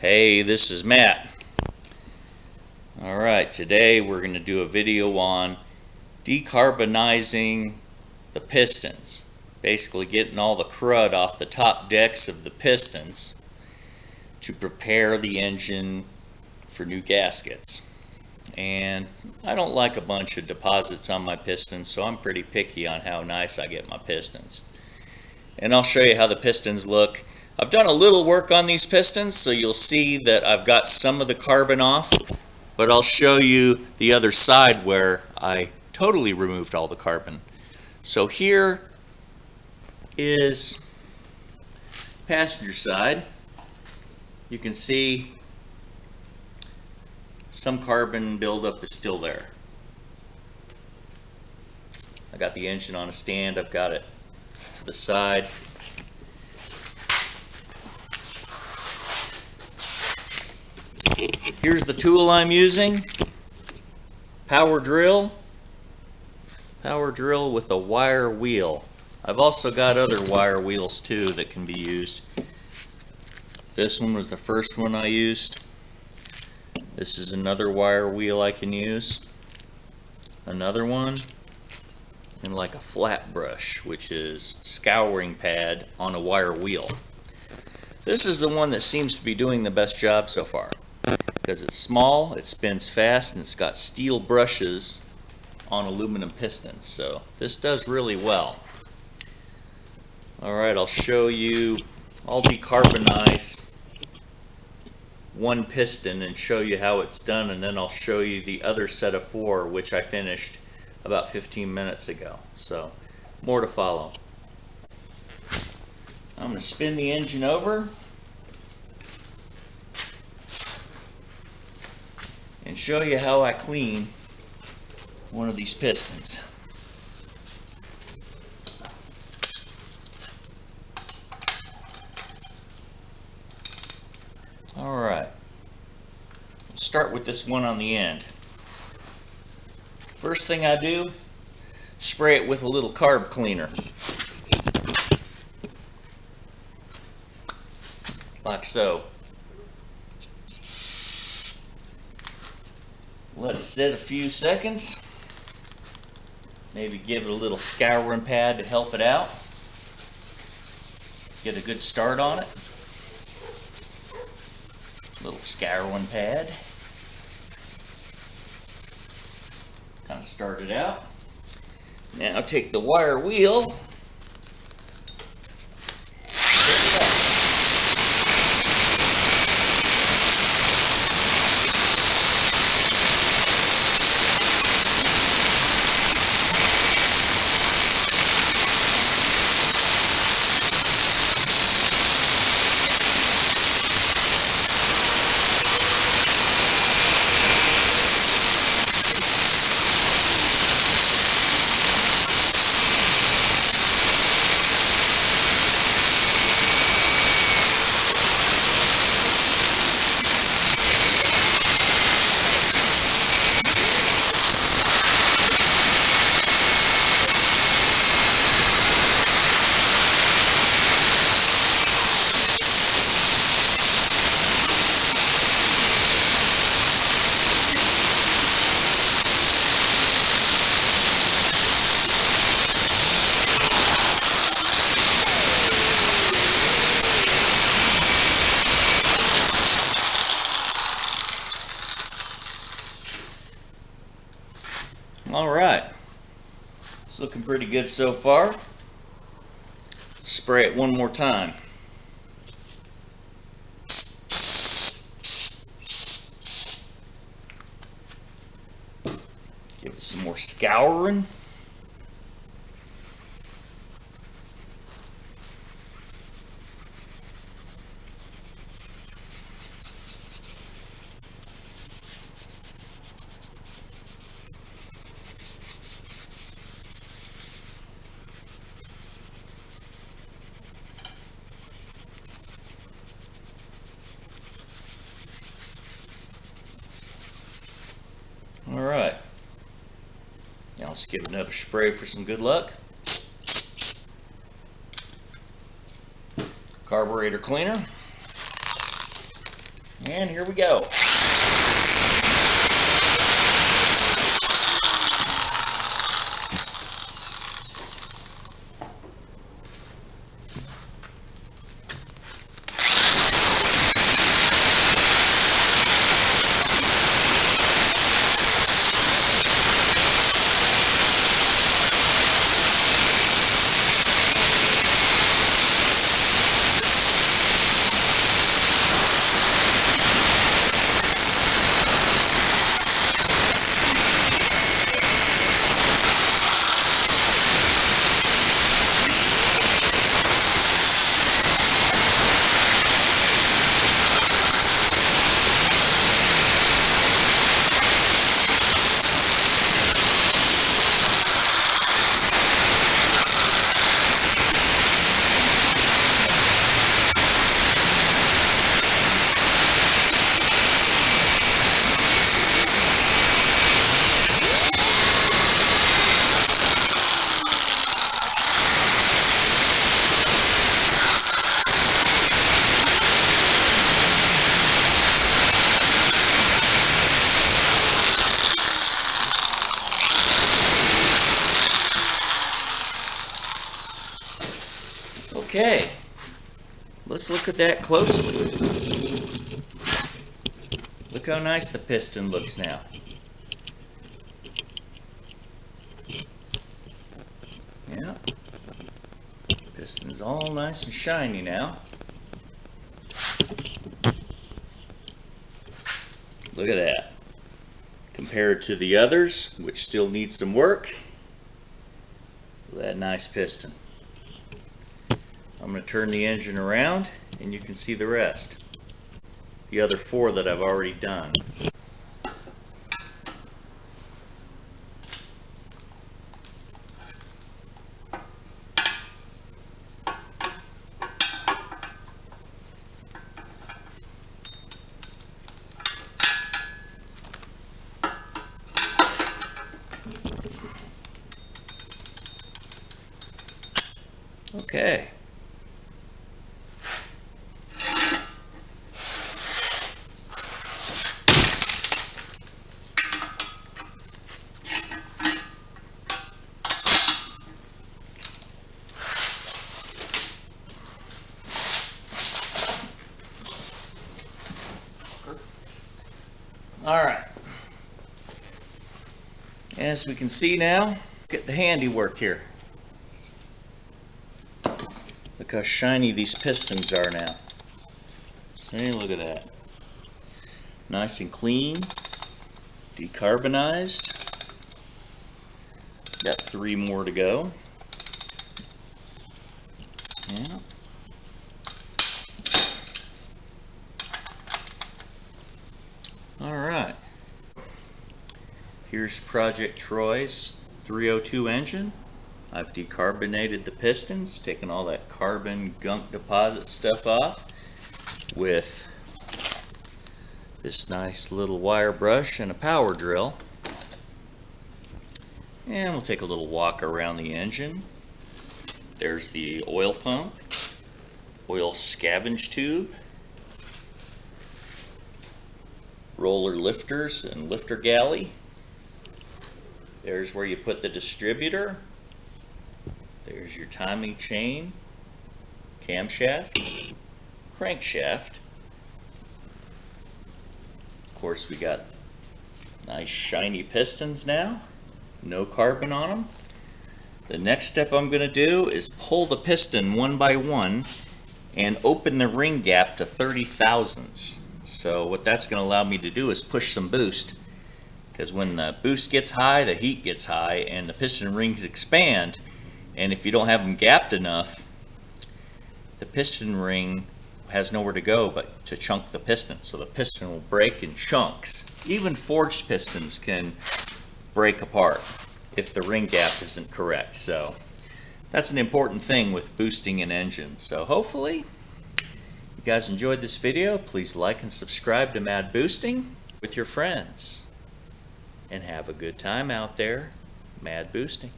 Hey, this is Matt. Alright, today we're going to do a video on decarbonizing the pistons. Basically getting all the crud off the top decks of the pistons to prepare the engine for new gaskets. And I don't like a bunch of deposits on my pistons, so I'm pretty picky on how nice I get my pistons. And I'll show you how the pistons look. I've done a little work on these pistons, so you'll see that I've got some of the carbon off, but I'll show you the other side where I totally removed all the carbon. So here is passenger side. You can see some carbon buildup is still there. I got the engine on a stand, I've got it to the side. Here's the tool I'm using. Power drill with a wire wheel. I've also got other wire wheels too that can be used. This one was the first one I used. This is another wire wheel I can use. Another one, and like a flat brush, which is scouring pad on a wire wheel. This is the one that seems to be doing the best job so far, because it's small, it spins fast, and it's got steel brushes on aluminum pistons, so this does really well. Alright, I'll show you, I'll decarbonize one piston and show you how it's done, and then I'll show you the other set of 4, which I finished about 15 minutes ago. So, more to follow. I'm going to spin the engine over and show you how I clean one of these pistons. Alright, let's start with this one on the end. First thing I do, spray it with a little carb cleaner. Like so. Let it sit a few seconds. Maybe give it a little scouring pad to help it out. Get a good start on it. Little scouring pad. Kind of start it out. Now take the wire wheel. Alright, it's looking pretty good so far. Spray it one more time. Give it some more scouring. Alright, now let's give it another spray for some good luck. Carburetor cleaner. And here we go. Okay, let's look at that closely. Look how nice the piston looks now. Yeah, piston's all nice and shiny now. Look at that. Compared to the others, which still need some work, look at that nice piston. I'm going to turn the engine around and you can see the rest. The other 4 that I've already done. Okay. Alright, as we can see now, look at the handiwork here. Look how shiny these pistons are now. See, look at that. Nice and clean, decarbonized. Got 3 more to go. Yeah. Alright, here's Project Troy's 302 engine. I've decarbonated the pistons, taken all that carbon gunk deposit stuff off with this nice little wire brush and a power drill. And we'll take a little walk around the engine. There's the oil pump, oil scavenge tube, roller lifters and lifter galley. There's where you put the distributor. There's your timing chain, camshaft, crankshaft. Of course, we got nice shiny pistons now, no carbon on them. The next step I'm going to do is pull the piston one by one and open the ring gap to 30 thousandths. So what that's going to allow me to do is push some boost, because when the boost gets high, the heat gets high and the piston rings expand, and if you don't have them gapped enough, the piston ring has nowhere to go but to chunk the piston. So the piston will break in chunks. Even forged pistons can break apart if the ring gap isn't correct. So that's an important thing with boosting an engine. So hopefully you guys enjoyed this video. Please like and subscribe to Mad Boosting with your friends. And have a good time out there, Mad Boosting.